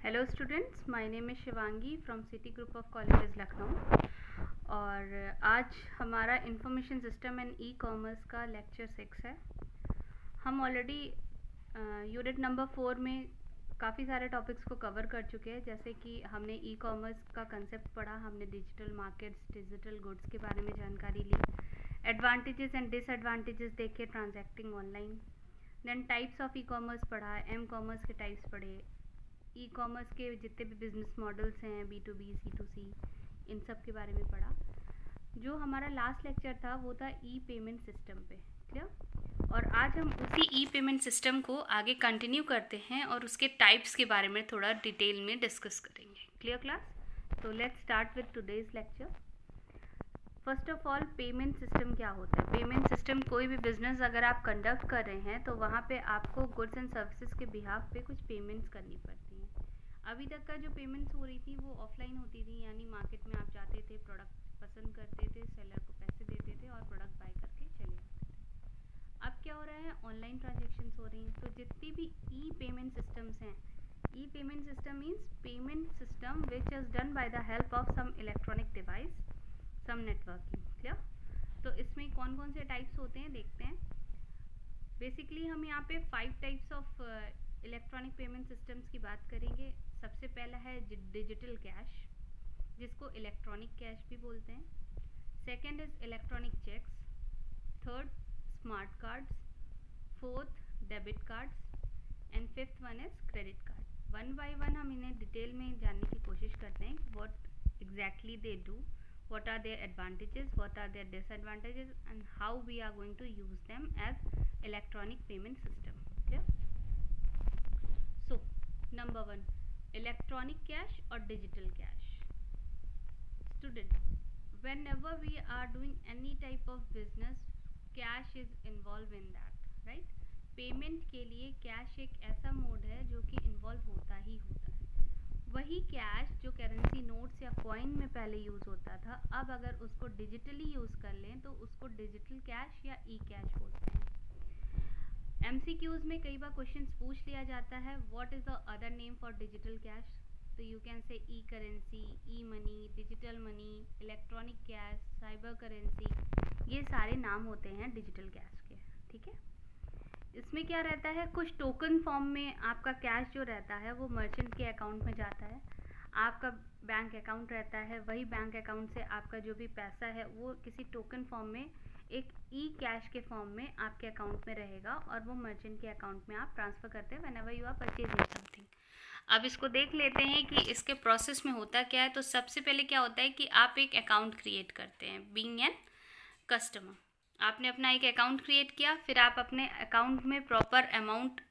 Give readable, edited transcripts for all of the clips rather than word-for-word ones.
Hello students, my name is Shivangi from city group of colleges Lucknow. और आज हमारा information system and e commerce का lecture 6 है। हम ऑलरेडी यूनिट नंबर 4 में काफ़ी सारे टॉपिक्स को कवर कर चुके हैं, जैसे कि हमने ई कॉमर्स का कंसेप्ट पढ़ा, हमने डिजिटल मार्केट्स, डिजिटल गुड्स के बारे में जानकारी ली, एडवांटेजेस एंड डिसएडवांटेजेस देखे transacting online. Then types of e commerce पढ़ा, एम कॉमर्स के टाइप्स पढ़े, ई कॉमर्स के जितने भी बिजनेस मॉडल्स हैं, B2B, C2C, इन सब के बारे में पढ़ा। जो हमारा लास्ट लेक्चर था वो था ई पेमेंट सिस्टम पे, क्लियर। और आज हम उसी ई पेमेंट सिस्टम को आगे कंटिन्यू करते हैं और उसके टाइप्स के बारे में थोड़ा डिटेल में डिस्कस करेंगे। Clear class? तो let's start with today's lecture. First of all, payment system क्या होता है? पेमेंट सिस्टम, कोई भी बिजनेस अगर आप कंडक्ट कर रहे हैं तो वहाँ पे आपको गुड्स एंड सर्विसेज के बिहाफ पे कुछ पेमेंट्स करनी पड़ती हैं। अभी तक का जो पेमेंट्स हो रही थी वो ऑफलाइन होती थी, यानी मार्केट में आप जाते थे, प्रोडक्ट पसंद करते थे, सेलर को पैसे देते थे और प्रोडक्ट बाय करके चले जाते थे। अब क्या हो रहा है? ऑनलाइन ट्रांजेक्शन्स हो रही हैं। तो जितनी भी ई पेमेंट सिस्टम्स हैं, e payment system means payment system which is done by the help of some electronic device, some networking. Clear? तो इसमें कौन कौन से टाइप्स होते हैं देखते हैं। बेसिकली हम यहाँ पे 5 types of electronic payment systems की बात करेंगे। सबसे पहला है डिजिटल कैश, जिसको इलेक्ट्रॉनिक कैश भी बोलते हैं। Second is electronic cheques, third smart cards, fourth debit cards and fifth one is credit card. One by one हम इन्हें डिटेल में जानने की कोशिश करते हैं, what exactly they do, what are their advantages, what are their disadvantages, and how we are going to use them as electronic payment system. Okay? So number 1, electronic cash or digital cash. Student, whenever we are doing any type of business, cash is involved in that, right? Payment के लिए cash एक ऐसा mode है जो कि involve होता ही होता है। वही कैश जो करेंसी नोट्स या कॉइन में पहले यूज़ होता था, अब अगर उसको डिजिटली यूज़ कर लें तो उसको डिजिटल कैश या ई कैश बोलते हैं। MCQs में कई बार क्वेश्चंस पूछ लिया जाता है, what is the other name for digital cash? तो you can say e currency, e money, digital money, electronic cash, cyber currency, ये सारे नाम होते हैं डिजिटल कैश के। ठीक है? इसमें क्या रहता है, कुछ टोकन फॉर्म में आपका कैश जो रहता है वो मर्चेंट के अकाउंट में जाता है। आपका बैंक अकाउंट रहता है, वही बैंक अकाउंट से आपका जो भी पैसा है वो किसी टोकन फॉर्म में एक ई कैश के फॉर्म में आपके अकाउंट में रहेगा और वो मर्चेंट के अकाउंट में आप ट्रांसफ़र करते हैं whenever you are purchasing something. अब इसको देख लेते हैं कि इसके प्रोसेस में होता क्या है। तो सबसे पहले क्या होता है कि आप एक अकाउंट क्रिएट करते हैं, बीइंग एन कस्टमर। आपने अपना एक अकाउंट क्रिएट किया, फिर आप अपने अकाउंट में प्रॉपर अमाउंट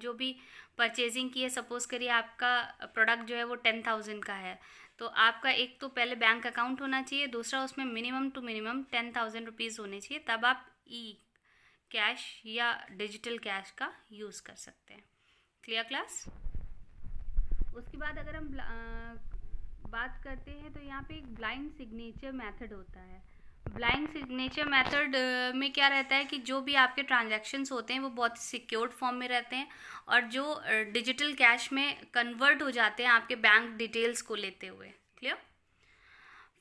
जो भी परचेजिंग की है, सपोज़ करिए आपका प्रोडक्ट जो है वो 10,000 का है, तो आपका एक तो पहले बैंक अकाउंट होना चाहिए, दूसरा उसमें मिनिमम टू मिनिमम 10,000 रुपीज़ होने चाहिए, तब आप ई कैश या डिजिटल कैश का यूज़ कर सकते हैं। Clear class? उसके बाद अगर हम बात करते हैं तो यहाँ पे एक ब्लाइंड सिग्नेचर मेथड होता है। ब्लाइंड सिग्नेचर मेथड में क्या रहता है कि जो भी आपके ट्रांजैक्शंस होते हैं वो बहुत ही सिक्योर्ड फॉर्म में रहते हैं और जो डिजिटल कैश में कन्वर्ट हो जाते हैं आपके बैंक डिटेल्स को लेते हुए। क्लियर?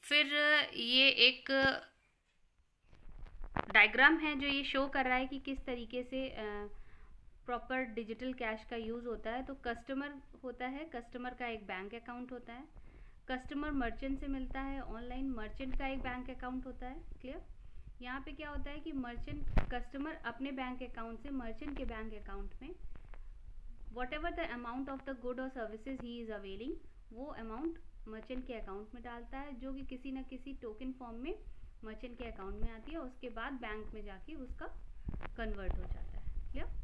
फिर ये एक डायग्राम है जो ये शो कर रहा है कि किस तरीके से प्रॉपर डिजिटल कैश का यूज़ होता है। तो कस्टमर होता है, कस्टमर का एक बैंक अकाउंट होता है, कस्टमर मर्चेंट से मिलता है ऑनलाइन, मर्चेंट का एक बैंक अकाउंट होता है। क्लियर? यहाँ पे क्या होता है कि मर्चेंट, कस्टमर अपने बैंक अकाउंट से मर्चेंट के बैंक अकाउंट में what ever the amount of the good और सर्विसेज ही इज़ अवेलिंग, वो अमाउंट मर्चेंट के अकाउंट में डालता है, जो कि किसी न किसी टोकन फॉर्म में मर्चेंट के अकाउंट में आती है, उसके बाद बैंक में जाके उसका कन्वर्ट हो जाता है। क्लियर?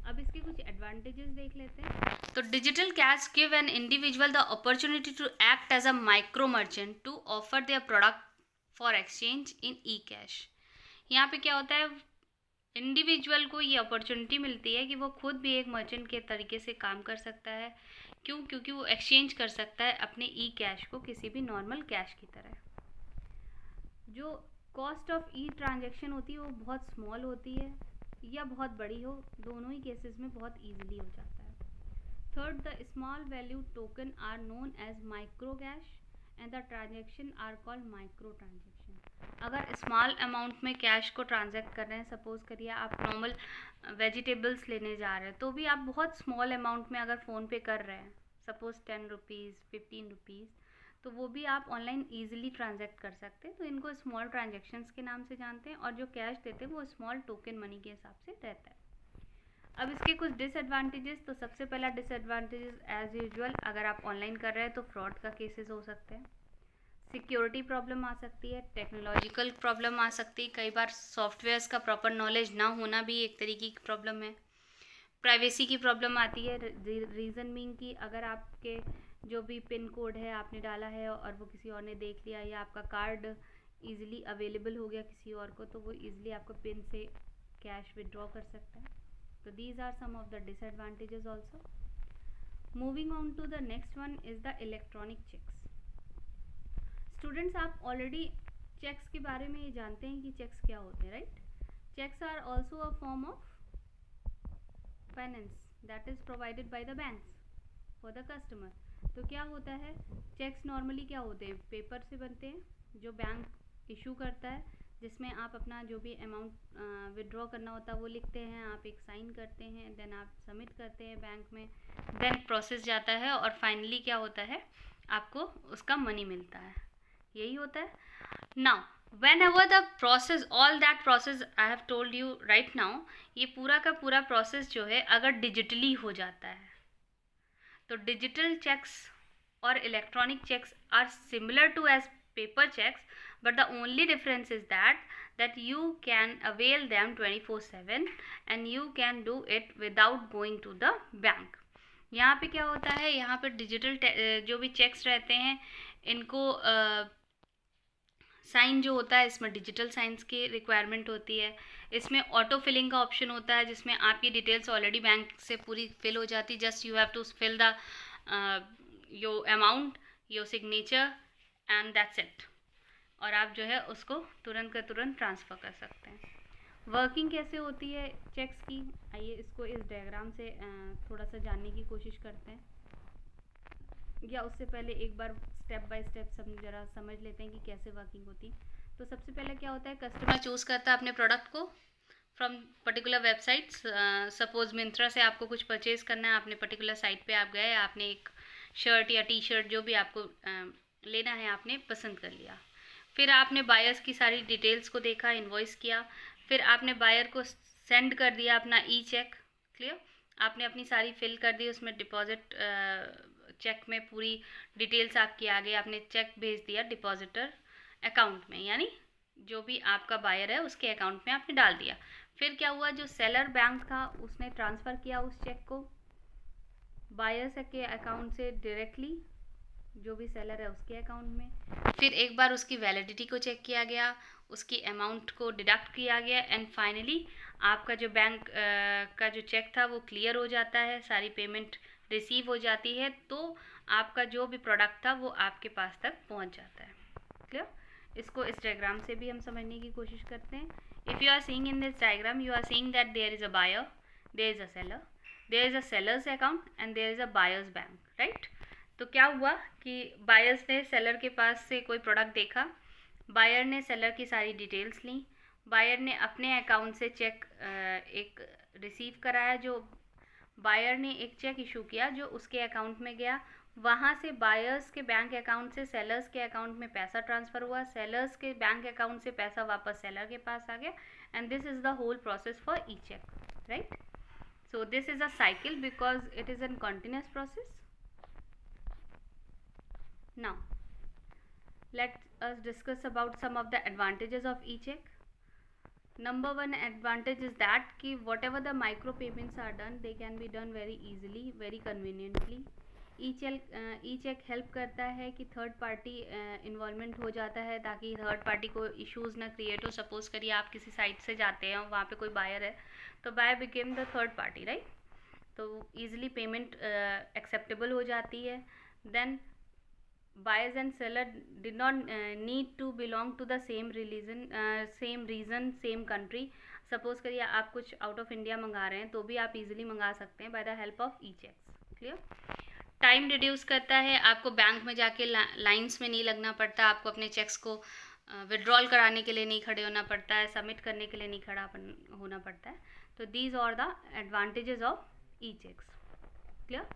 अब इसके कुछ एडवांटेजेस देख लेते हैं। तो digital cash give an individual the opportunity to act as a micro merchant to offer their product for exchange in e cash. यहाँ पे क्या होता है, इंडिविजुअल को ये अपॉर्चुनिटी मिलती है कि वो खुद भी एक मर्चेंट के तरीके से काम कर सकता है। क्यों? क्योंकि वो एक्सचेंज कर सकता है अपने ई कैश को किसी भी नॉर्मल कैश की तरह। जो कॉस्ट ऑफ ई ट्रांजेक्शन होती है वो बहुत स्मॉल होती है या बहुत बड़ी हो, दोनों ही केसेस में बहुत ईजिली हो जाता है। Third, the small value token are known as micro cash and the transaction are called micro transaction. अगर स्मॉल अमाउंट में कैश को ट्रांजैक्ट कर रहे हैं, सपोज करिए आप नॉर्मल वेजिटेबल्स लेने जा रहे हैं, तो भी आप बहुत स्मॉल अमाउंट में अगर फ़ोन पे कर रहे हैं, सपोज 10 रुपीज़ 15 रुपीज़, तो वो भी आप ऑनलाइन ईजिली ट्रांजैक्ट कर सकते हैं। तो इनको स्मॉल ट्रांजेक्शन्स के नाम से जानते हैं, और जो कैश देते हैं वो स्मॉल टोकन मनी के हिसाब से रहता है। अब इसके कुछ डिसएडवांटेजेस। तो सबसे पहला डिसएडवांटेजेस एज यूजुअल, अगर आप ऑनलाइन कर रहे हैं तो फ्रॉड का केसेस हो सकते हैं, सिक्योरिटी प्रॉब्लम आ सकती है, टेक्नोलॉजिकल प्रॉब्लम आ सकती है, कई बार सॉफ्टवेयर्स का प्रॉपर नॉलेज ना होना भी एक तरीके की प्रॉब्लम है, प्राइवेसी की प्रॉब्लम आती है। रीज़न मीन कि अगर आपके जो भी पिन कोड है आपने डाला है और वो किसी और ने देख लिया, या आपका कार्ड ईजिली अवेलेबल हो गया किसी और को, तो वो ईजिली आपको पिन से कैश विड्रॉ कर सकता है। So these are some of the disadvantages also. Moving on to the next one is the electronic checks. Students, आप already checks के बारे में ये जानते हैं कि checks क्या होते हैं, right? Checks are also a form of finance that is provided by the banks for the customer. तो क्या होता है, checks normally क्या होते हैं, पेपर से बनते हैं जो बैंक इशू करता है, जिसमें आप अपना जो भी अमाउंट विड्रॉ करना होता है वो लिखते हैं, आप एक साइन करते हैं, देन आप सबमिट करते हैं बैंक में, देन प्रोसेस जाता है और फाइनली क्या होता है, आपको उसका मनी मिलता है। यही होता है। Now when ever the process, all that process I have told you right now, ये पूरा का पूरा प्रोसेस जो है अगर डिजिटली हो जाता है, तो डिजिटल चेक्स और electronic cheques are similar to as paper checks, but the only difference is that you can avail them 24/7 and you can do it without going to the bank. यहाँ पे क्या होता है, यहाँ पे डिजिटल जो भी चेक्स रहते हैं इनको साइन जो होता है, इसमें डिजिटल साइंस की रिक्वायरमेंट होती है। इसमें ऑटो फिलिंग का ऑप्शन होता है, जिसमें आपकी डिटेल्स ऑलरेडी बैंक से पूरी फिल हो जाती, just you have to fill the your amount, your signature and that's it, और आप जो है उसको तुरंत का तुरंत ट्रांसफ़र कर सकते हैं। वर्किंग कैसे होती है चेक्स की, आइए इसको इस डायग्राम से थोड़ा सा जानने की कोशिश करते हैं, या उससे पहले एक बार स्टेप बाय स्टेप ज़रा समझ लेते हैं कि कैसे वर्किंग होती है। तो सबसे पहले क्या होता है, कस्टमर चूज़ करता है अपने प्रोडक्ट को from particular websites. Suppose Myntra से आपको कुछ परचेज करना है, आपने पर्टिकुलर साइट पे आप गए, आपने एक शर्ट या टी शर्ट जो भी आपको लेना है आपने पसंद कर लिया, फिर आपने बायर्स की सारी डिटेल्स को देखा, इनवॉइस किया, फिर आपने बायर को सेंड कर दिया अपना ई चेक। क्लियर, आपने अपनी सारी फिल कर दी, उसमें डिपॉजिट चेक में पूरी डिटेल्स आपकी आ गई, आपने चेक भेज दिया डिपॉजिटर अकाउंट में, यानी जो भी आपका बायर है उसके अकाउंट में आपने डाल दिया। फिर क्या हुआ, जो सेलर बैंक था उसने ट्रांसफ़र किया उस चेक को बायर्स के अकाउंट से डायरेक्टली, जो भी सेलर है उसके अकाउंट में। फिर एक बार उसकी वैलिडिटी को चेक किया गया, उसकी अमाउंट को डिडक्ट किया गया, एंड फाइनली आपका जो बैंक का जो चेक था वो क्लियर हो जाता है, सारी पेमेंट रिसीव हो जाती है, तो आपका जो भी प्रोडक्ट था वो आपके पास तक पहुंच जाता है। क्लियर, इसको इस डायग्राम से भी हम समझने की कोशिश करते हैं। If you are seeing in this diagram, you are seeing that there is a buyer, there is a seller, there is a seller's account and there is a buyer's bank, right. तो क्या हुआ कि buyers ने seller के पास से कोई product देखा, buyer ने सेलर की सारी डिटेल्स ली, बायर ने अपने अकाउंट से चेक एक रिसीव कराया, जो बायर ने एक चेक इशू किया जो उसके अकाउंट में गया, वहाँ से बायर्स के बैंक अकाउंट से सेलर्स के अकाउंट में पैसा ट्रांसफ़र हुआ, सेलर्स के बैंक अकाउंट से पैसा वापस सेलर के पास आ गया, and this is the whole process for e cheque, right. So this is a cycle because it is an continuous process. Now, let us discuss about some of the advantages of e-check. Number one advantage is that कि whatever the micro payments are done, they can be done very easily, very conveniently. e-check help करता है कि third party involvement हो जाता है, ताकि third party को issues ना क्रिएट हो। सपोज़ करिए आप किसी साइट से जाते हैं और वहाँ पे कोई बायर है, तो buyer became the third party, right. तो ईजिली पेमेंट एक्सेप्टेबल हो जाती है। Then buyers and seller did not need to belong to the same religion, same region, same country. Suppose करिए आप कुछ आउट ऑफ इंडिया मंगा रहे हैं, तो भी आप इजीली मंगा सकते हैं by the help of e cheques, clear. Time reduce करता है, आपको बैंक में जाके लाइंस में नहीं लगना पड़ता, आपको अपने चेक्स को विड्रॉल कराने के लिए नहीं खड़े होना पड़ता है, सबमिट करने के लिए नहीं खड़ा होना पड़ता है। तो these are the advantages of e cheques. Clear.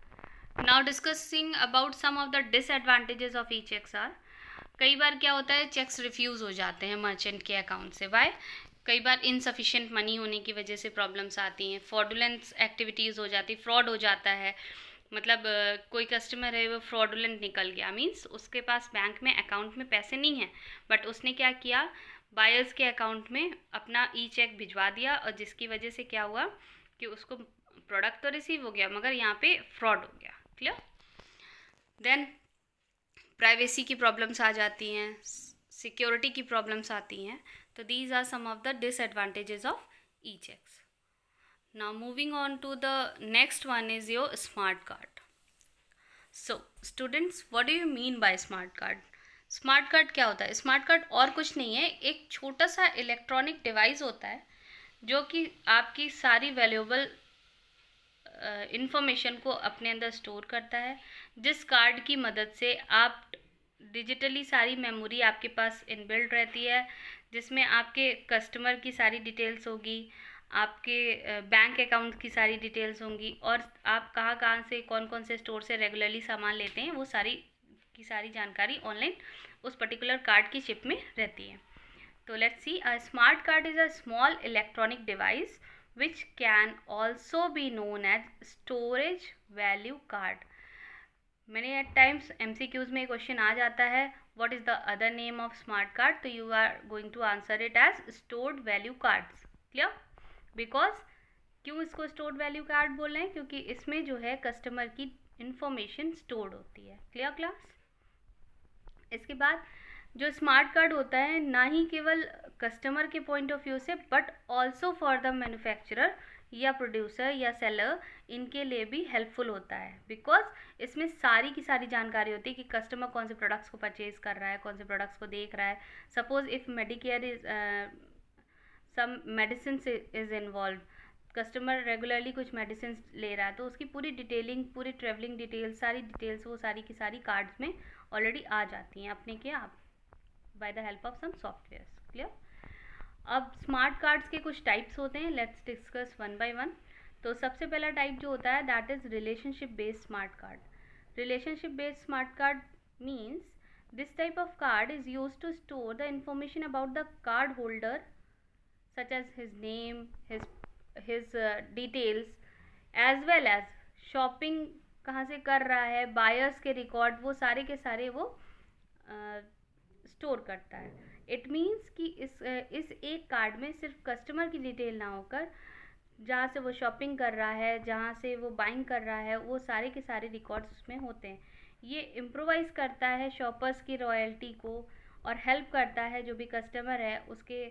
Now discussing about some of the disadvantages of e cheques are, कई बार क्या होता है चेक्स रिफ्यूज़ हो जाते हैं मर्चेंट के अकाउंट से। वाई? कई बार इनसफिशिएंट मनी होने की वजह से प्रॉब्लम्स आती हैं, फ्रॉडुलेंट एक्टिविटीज़ हो जाती, फ्रॉड हो जाता है, मतलब कोई कस्टमर है वो फ्रॉडुलेंट निकल गया, मींस उसके पास बैंक में अकाउंट में पैसे नहीं हैं, बट उसने क्या किया, बायर्स के अकाउंट में अपना ई चेक भिजवा दिया, और जिसकी वजह से क्या हुआ कि उसको प्रोडक्ट तो रिसीव हो गया मगर यहाँ पे फ्रॉड हो गया। क्लियर। देन प्राइवेसी की प्रॉब्लम्स आ जाती हैं, सिक्योरिटी की प्रॉब्लम्स आती हैं। तो these are some of the disadvantages of e cheques. Now moving on to the next one is your smart card. So students, what do you mean by smart card? Smart card क्या होता है? Smart card और कुछ नहीं है, एक छोटा सा इलेक्ट्रॉनिक डिवाइस होता है जो कि आपकी सारी वैल्यूएबल इंफॉर्मेशन को अपने अंदर स्टोर करता है, जिस कार्ड की मदद से आप डिजिटली सारी मेमोरी आपके पास इनबिल्ट रहती है, जिसमें आपके कस्टमर की सारी डिटेल्स होगी, आपके बैंक अकाउंट की सारी डिटेल्स होंगी, और आप कहाँ कहाँ से कौन कौन से स्टोर से रेगुलरली सामान लेते हैं वो सारी की सारी जानकारी ऑनलाइन उस पर्टिकुलर कार्ड की चिप में रहती है। तो let's see, a smart card is a small electronic device which can also be known as storage value card. Many at times MCQs में क्वेश्चन आ जाता है what is the other name of smart card, तो you are going to answer it as stored value cards. Clear? Because क्यों इसको stored value card बोल रहे हैं? क्योंकि इसमें जो है कस्टमर की इंफॉर्मेशन स्टोर्ड होती है। Clear class? इसके बाद जो स्मार्ट कार्ड होता है ना ही केवल कस्टमर के पॉइंट ऑफ व्यू से but also for the manufacturer या प्रोड्यूसर या सेलर, इनके लिए भी हेल्पफुल होता है, बिकॉज इसमें सारी की सारी जानकारी होती है कि कस्टमर कौन से प्रोडक्ट्स को परचेज कर रहा है, कौन से प्रोडक्ट्स को देख रहा है। Suppose if medicare is some medicine is involve, customer regularly कुछ मेडिसिन ले रहा है तो उसकी पूरी डिटेलिंग, पूरी ट्रेवलिंग डिटेल्स, सारी डिटेल्स वो सारी की सारी कार्ड्स में ऑलरेडी आ जाती हैं अपने के आप by the help of some softwares. Clear. अब स्मार्ट कार्ड्स के कुछ टाइप्स होते हैं, let's discuss one by one. तो सबसे पहला टाइप जो होता है that is relationship based smart card. Relationship based smart card means this type of card is use to store the information about the card holder such as his name, his details as well as shopping कहाँ से कर रहा है, buyers के record, वो सारे के सारे वो स्टोर करता है। इट मीन्स कि इस एक कार्ड में सिर्फ कस्टमर की डिटेल ना होकर जहाँ से वो शॉपिंग कर रहा है, जहाँ से वो बाइंग कर रहा है, वो सारे के सारे रिकॉर्ड्स उसमें होते हैं। ये इम्प्रोवाइज़ करता है शॉपर्स की रॉयल्टी को और हेल्प करता है जो भी कस्टमर है उसके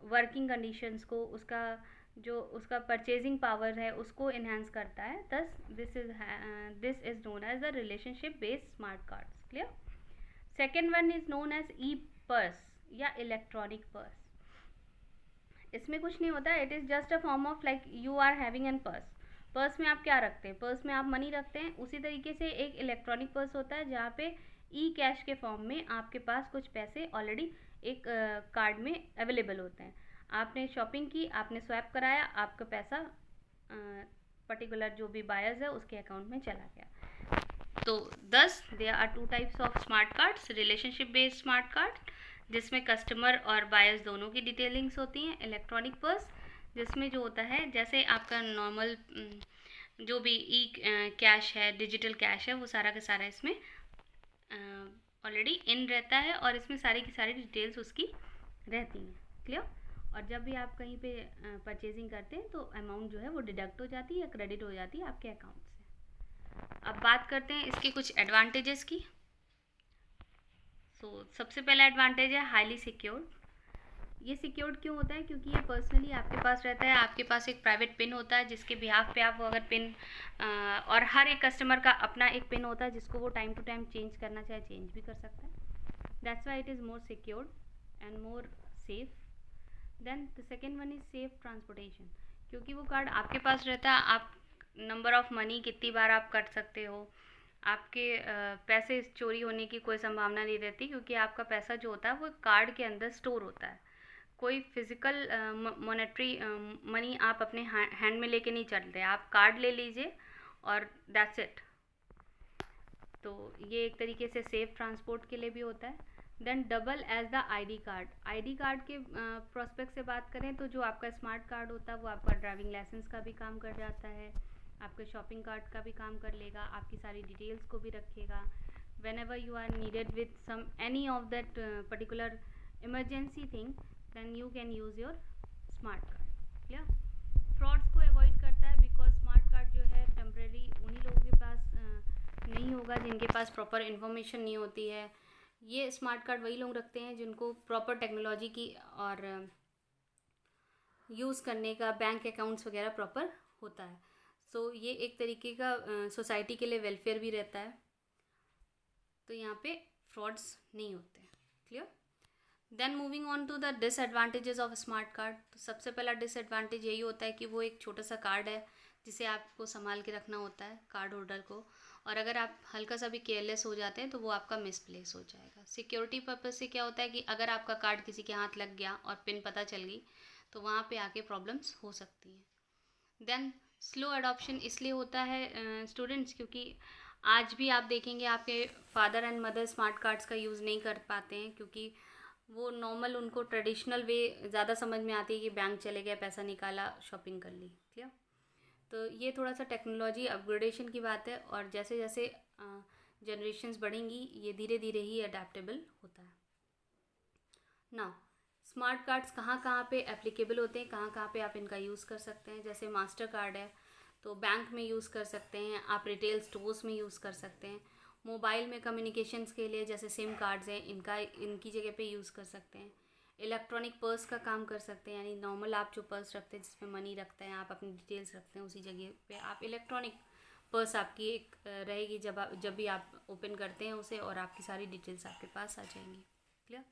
वर्किंग कंडीशंस को, उसका परचेजिंग पावर है उसको इन्हांस करता है। Thus this is known as the relationship based smart cards. Clear. Second one is known as e purse या इलेक्ट्रॉनिक पर्स। इसमें कुछ नहीं होता, it is just a form of like you are having an purse. Purse में आप क्या रखते हैं? पर्स में आप मनी रखते हैं। उसी तरीके से एक इलेक्ट्रॉनिक पर्स होता है जहाँ पे ई कैश के फॉर्म में आपके पास कुछ पैसे ऑलरेडी एक कार्ड में अवेलेबल होते हैं। आपने शॉपिंग की, आपने स्वैप कराया, आपका पैसा पर्टिकुलर जो भी बायर्स है उसके अकाउंट में चला गया। तो thus there are two types of smart cards. Relationship based smart card जिसमें कस्टमर और बायर्स दोनों की डिटेलिंग्स होती हैं। इलेक्ट्रॉनिक पर्स जिसमें जो होता है जैसे आपका नॉर्मल जो भी ई कैश है, डिजिटल कैश है, वो सारा का सारा इसमें ऑलरेडी इन रहता है और इसमें सारी की सारी डिटेल्स उसकी रहती हैं। क्लियर। और जब भी आप कहीं पे परचेजिंग करते हैं तो अमाउंट जो है वो डिडक्ट हो जाती है या क्रेडिट हो जाती है आपके अकाउंट से। अब बात करते हैं इसके कुछ एडवांटेजेस की। सबसे पहला एडवांटेज है हाईली सिक्योर्ड। ये सिक्योर्ड क्यों होता है? क्योंकि ये पर्सनली आपके पास रहता है, आपके पास एक प्राइवेट पिन होता है जिसके बिहाफ पे आप अगर पिन और हर एक कस्टमर का अपना एक पिन होता है जिसको वो टाइम टू टाइम चेंज करना चाहे चेंज भी कर सकता है। That's why it is more secured and more safe. Then the second one is safe transportation. क्योंकि वो कार्ड आपके पास रहता है, आप नंबर ऑफ़ मनी कितनी बार आप कट सकते हो। आपके पैसे चोरी होने की कोई संभावना नहीं रहती, क्योंकि आपका पैसा जो होता है वो कार्ड के अंदर स्टोर होता है। कोई फिज़िकल मॉनेटरी मनी आप अपने हैंड में लेके नहीं चलते, आप कार्ड ले लीजिए और दैट्स इट। तो ये एक तरीके से सेफ ट्रांसपोर्ट के लिए भी होता है। Then double as the ID card. ID card के प्रोस्पेक्ट से बात करें तो जो आपका स्मार्ट कार्ड होता है वो आपका ड्राइविंग लाइसेंस का भी काम कर जाता है, आपके शॉपिंग कार्ड का भी काम कर लेगा, आपकी सारी डिटेल्स को भी रखेगा। Whenever you are needed with some any of that particular emergency thing, then you can use your smart card. Clear? Frauds को अवॉइड करता है, बिकॉज स्मार्ट कार्ड जो है टेम्प्रेरी उन्हीं लोगों के पास नहीं होगा जिनके पास प्रॉपर इन्फॉर्मेशन नहीं होती है। ये स्मार्ट कार्ड वही लोग रखते हैं जिनको प्रॉपर टेक्नोलॉजी की और यूज़ करने का बैंक अकाउंट्स वगैरह प्रॉपर होता है। सो ये एक तरीके का सोसाइटी के लिए वेलफेयर भी रहता है, तो यहाँ पे फ्रॉड्स नहीं होते। Clear? Then moving on to the disadvantages of smart card. तो सबसे पहला डिसएडवांटेज यही होता है कि वो एक छोटा सा कार्ड है जिसे आपको संभाल के रखना होता है, कार्ड होल्डर को, और अगर आप हल्का सा भी केयरलेस हो जाते हैं तो वो आपका मिसप्लेस हो जाएगा। सिक्योरिटी पर्पज़ से क्या होता है कि अगर आपका कार्ड किसी के हाथ लग गया और पिन पता चल गई तो वहाँ पे आके प्रॉब्लम्स हो सकती हैं। देन स्लो अडॉप्शन इसलिए होता है स्टूडेंट्स, क्योंकि आज भी आप देखेंगे आपके father and mother smart cards का यूज़ नहीं कर पाते हैं, क्योंकि वो नॉर्मल उनको ट्रेडिशनल वे ज़्यादा समझ में आती है कि बैंक चले गए, पैसा निकाला, शॉपिंग कर ली। क्लियर? तो ये थोड़ा सा टेक्नोलॉजी अपग्रेडेशन की बात है, और जैसे जैसे जनरेशन्स बढ़ेंगी ये धीरे धीरे ही अडेप्टेबल होता है। नाउ स्मार्ट कार्ड्स कहाँ कहाँ पे एप्लीकेबल होते हैं, कहाँ कहाँ पे आप इनका यूज़ कर सकते हैं। जैसे मास्टर कार्ड है तो बैंक में यूज़ कर सकते हैं, आप रिटेल स्टोर्स में यूज़ कर सकते हैं। मोबाइल में कम्युनिकेशंस के लिए जैसे सिम कार्ड्स हैं, इनकी जगह पे यूज़ कर सकते हैं। इलेक्ट्रॉनिक पर्स का काम कर सकते हैं, यानी नॉर्मल आप जो पर्स रखते हैं जिसमें मनी रखते हैं, आप अपनी डिटेल्स रखते हैं, उसी जगह पे आप इलेक्ट्रॉनिक पर्स आपकी एक रहेगी जब भी आप ओपन करते हैं उसे, और आपकी सारी डिटेल्स आपके पास आ जाएंगी। क्लियर?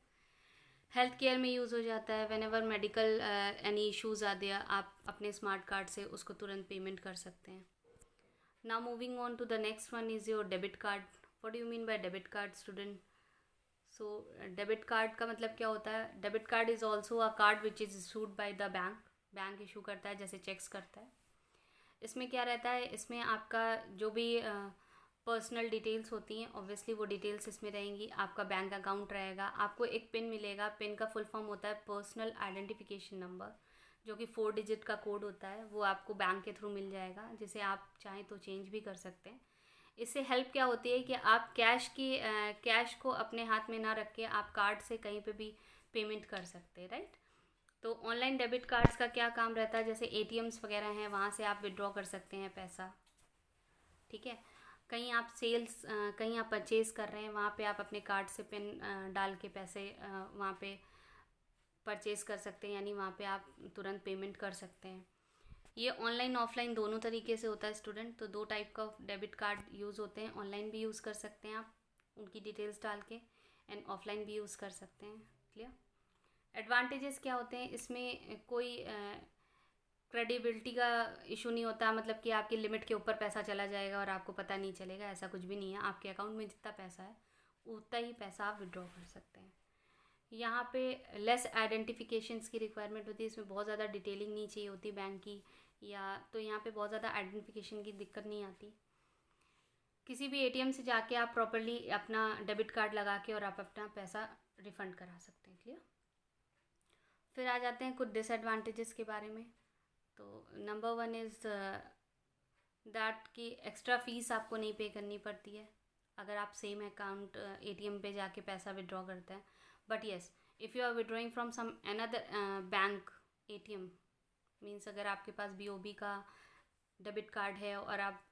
हेल्थ केयर में यूज़ हो जाता है। Whenever medical any issues आ दिया, आप अपने स्मार्ट कार्ड से उसको तुरंत पेमेंट कर सकते हैं। Now moving on to the next one is your debit card. What do you mean by debit card student? So debit card का मतलब क्या होता है? Debit card is also a card which is issued by the bank. Bank issue करता है, जैसे checks करता है। इसमें क्या रहता है, इसमें आपका जो भी पर्सनल डिटेल्स होती हैं, ऑब्वियसली वो डिटेल्स इसमें रहेंगी। आपका बैंक अकाउंट रहेगा, आपको एक पिन मिलेगा। पिन का फुल फॉर्म होता है पर्सनल आइडेंटिफिकेशन नंबर, जो कि 4 डिजिट का कोड होता है। वो आपको बैंक के थ्रू मिल जाएगा, जिसे आप चाहें तो चेंज भी कर सकते हैं। इससे हेल्प क्या होती है कि आप कैश को अपने हाथ में ना रख के आप कार्ड से कहीं पे भी पेमेंट कर सकते हैं, राइट? तो ऑनलाइन डेबिट कार्ड्स का क्या काम रहता है, जैसे एटीएम्स वगैरह हैं, वहाँ से आप विड्रॉ कर सकते हैं पैसा। ठीक है? कहीं आप कहीं आप परचेज़ कर रहे हैं, वहाँ पे आप अपने कार्ड से पिन डाल के पैसे वहाँ पे परचेज़ कर सकते हैं, यानी वहाँ पे आप तुरंत पेमेंट कर सकते हैं। ये ऑनलाइन ऑफलाइन दोनों तरीके से होता है स्टूडेंट। तो 2 टाइप का डेबिट कार्ड यूज़ होते हैं। ऑनलाइन भी यूज़ कर सकते हैं आप उनकी डिटेल्स डाल के, एंड ऑफलाइन भी यूज़ कर सकते हैं। क्लियर? एडवांटेजेस क्या होते हैं इसमें? कोई क्रेडिबिलिटी का इशू नहीं होता, मतलब कि आपकी लिमिट के ऊपर पैसा चला जाएगा और आपको पता नहीं चलेगा, ऐसा कुछ भी नहीं है। आपके अकाउंट में जितना पैसा है उतना ही पैसा आप विड्रॉ कर सकते हैं। यहाँ पे लेस आइडेंटिफिकेशंस की रिक्वायरमेंट होती है, इसमें बहुत ज़्यादा डिटेलिंग नहीं चाहिए होती बैंक की, या तो यहाँ पे बहुत ज़्यादा आइडेंटिफिकेशन की दिक्कत नहीं आती। किसी भी एटीएम से जाके आप प्रॉपर्ली अपना डेबिट कार्ड लगा के और आप अपना पैसा रिफ़ंड करा सकते हैं। क्लियर? फिर आ जाते हैं कुछ डिसएडवांटेजेस के बारे में। तो नंबर 1 इज़ दैट कि एक्स्ट्रा फ़ीस आपको नहीं पे करनी पड़ती है अगर आप सेम अकाउंट एटीएम पे जाके पैसा विड्रॉ करते हैं। But yes, if you are withdrawing from some another bank ATM, means अगर आपके पास बीओबी का डेबिट कार्ड है और आप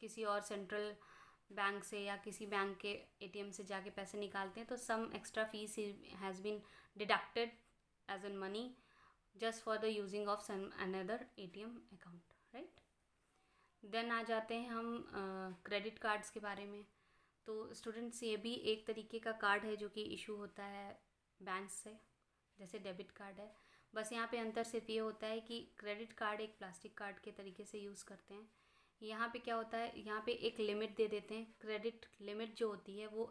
किसी और सेंट्रल बैंक से या किसी बैंक के एटीएम से जाके पैसे निकालते हैं, तो some extra fee has been deducted as an money just for the using of some another ATM account, right? Then आ जाते हैं हम क्रेडिट कार्ड्स के बारे में। तो स्टूडेंट्स, ये भी एक तरीके का कार्ड है जो कि इशू होता है बैंक से, जैसे डेबिट कार्ड है। बस यहाँ पे अंतर सिर्फ ये होता है कि क्रेडिट कार्ड एक प्लास्टिक कार्ड के तरीके से यूज़ करते हैं, यहाँ पे क्या होता है, यहाँ पे एक लिमिट दे देते हैं। क्रेडिट लिमिट जो होती है वो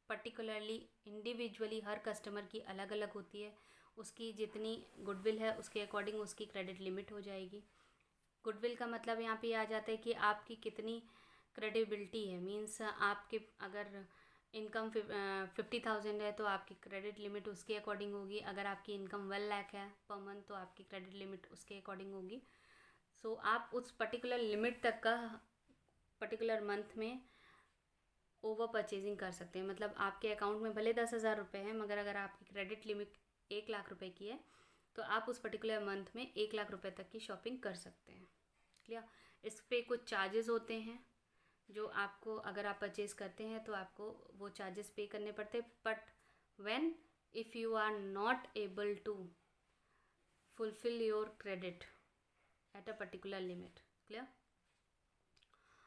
पर्टिकुलरली इंडिविजुअली हर कस्टमर की अलग अलग होती है। उसकी जितनी गुडविल है उसके अकॉर्डिंग उसकी क्रेडिट लिमिट हो जाएगी। गुडविल का मतलब यहाँ पे आ जाता है कि आपकी कितनी क्रेडिबिलिटी है। मीन्स आपके अगर इनकम 50,000 है तो आपकी क्रेडिट लिमिट उसके अकॉर्डिंग होगी। अगर आपकी इनकम 1 लाख है पर मंथ तो आपकी क्रेडिट लिमिट उसके अकॉर्डिंग होगी। सो आप उस पर्टिकुलर लिमिट तक का पर्टिकुलर मंथ में ओवर परचेजिंग कर सकते हैं। मतलब आपके अकाउंट में भले 10,000 रुपये हैं, मगर अगर आपकी क्रेडिट लिमिट 1 लाख रुपए की है तो आप उस पर्टिकुलर मंथ में 1 लाख रुपए तक की शॉपिंग कर सकते हैं। क्लियर? इस पे कुछ चार्जेस होते हैं जो आपको, अगर आप परचेज़ करते हैं तो आपको वो चार्जेस पे करने पड़ते हैं। But when if you are not able to fulfil your credit at a particular limit. Clear?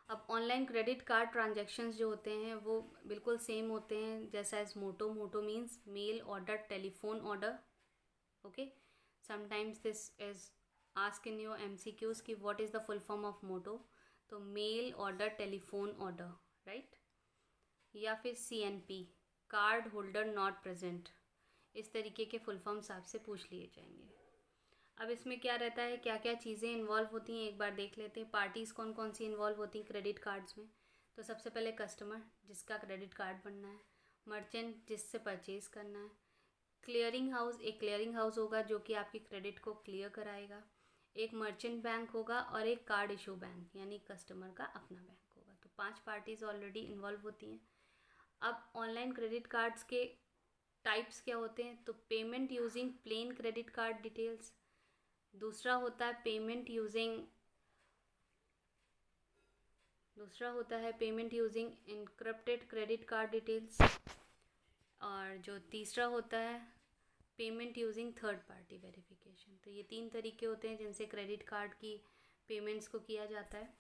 अब ऑनलाइन क्रेडिट कार्ड ट्रांजैक्शंस जो होते हैं वो बिल्कुल सेम होते हैं जैसा as MOTO. MOTO means mail order, telephone order. Okay, sometimes this is ask in your MCQs कि what is the full form of MOTO. तो mail order, telephone order, right? या फिर CNP, card holder not present. इस तरीके के full forms आपसे पूछ लिए जाएंगे। अब इसमें क्या रहता है, क्या क्या चीज़ें इन्वॉल्व होती हैं, एक बार देख लेते हैं। पार्टीज़ कौन कौन सी इन्वॉल्व होती हैं क्रेडिट कार्ड्स में। तो सबसे पहले कस्टमर जिसका क्रेडिट कार्ड बनना है, मर्चेंट जिससे परचेज़ करना है, क्लियरिंग हाउस, एक क्लियरिंग हाउस होगा जो कि आपकी क्रेडिट को क्लियर कराएगा, एक मर्चेंट बैंक होगा और एक कार्ड इशू बैंक यानी कस्टमर का अपना बैंक होगा। तो 5 पार्टीज़ ऑलरेडी इन्वॉल्व होती हैं। अब ऑनलाइन क्रेडिट कार्ड्स के टाइप्स क्या होते हैं, तो payment using plain credit card details, दूसरा होता है payment using encrypted credit card details, और जो तीसरा होता है payment using third party verification. तो ये 3 तरीके होते हैं जिनसे क्रेडिट कार्ड की पेमेंट्स को किया जाता है।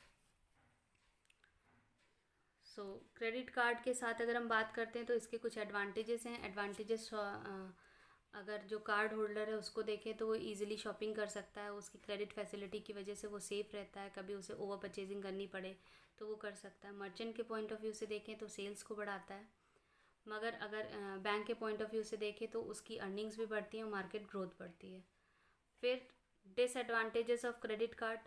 सो क्रेडिट कार्ड के साथ अगर हम बात करते हैं तो इसके कुछ एडवांटेजेस हैं। एडवांटेजेस अगर जो कार्ड होल्डर है उसको देखें तो वो इजीली शॉपिंग कर सकता है। उसकी क्रेडिट फैसिलिटी की वजह से वो सेफ़ रहता है, कभी उसे ओवर परचेजिंग करनी पड़े तो वो कर सकता है। मर्चेंट के पॉइंट ऑफ व्यू से देखें तो सेल्स को बढ़ाता है, मगर अगर बैंक के पॉइंट ऑफ व्यू से देखें तो उसकी अर्निंग्स भी बढ़ती हैं और मार्केट ग्रोथ बढ़ती है। फिर डिसएडवांटेजेस ऑफ क्रेडिट कार्ड,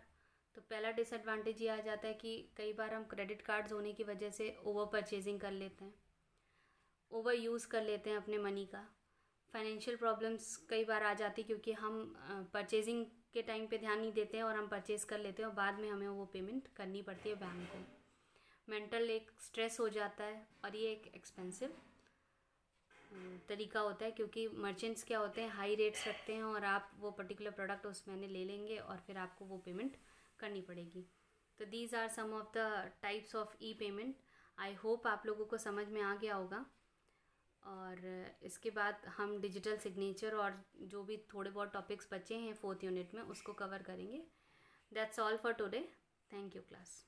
तो पहला डिसएडवांटेज ये आ जाता है कि कई बार हम क्रेडिट कार्ड्स होने की वजह से ओवर परचेजिंग कर लेते हैं, ओवर यूज़ कर लेते हैं अपने मनी का। फाइनेंशियल प्रॉब्लम्स कई बार आ जाती क्योंकि हम परचेजिंग के टाइम पे ध्यान नहीं देते हैं और हम परचेज़ कर लेते हैं और बाद में हमें वो पेमेंट करनी पड़ती है बैंक को। मेंटल एक स्ट्रेस हो जाता है और ये एक एक्सपेंसिव तरीका होता है क्योंकि मर्चेंट्स क्या होते हैं, हाई रेट्स रखते हैं और आप वो पर्टिकुलर प्रोडक्ट उस महीने ले लेंगे और फिर आपको वो पेमेंट करनी पड़ेगी। तो these are some of the types of e payment. I hope आप लोगों को समझ में आ गया होगा। और इसके बाद हम डिजिटल सिग्नेचर और जो भी थोड़े बहुत टॉपिक्स बचे हैं 4th यूनिट में उसको कवर करेंगे। That's all for today. Thank you class.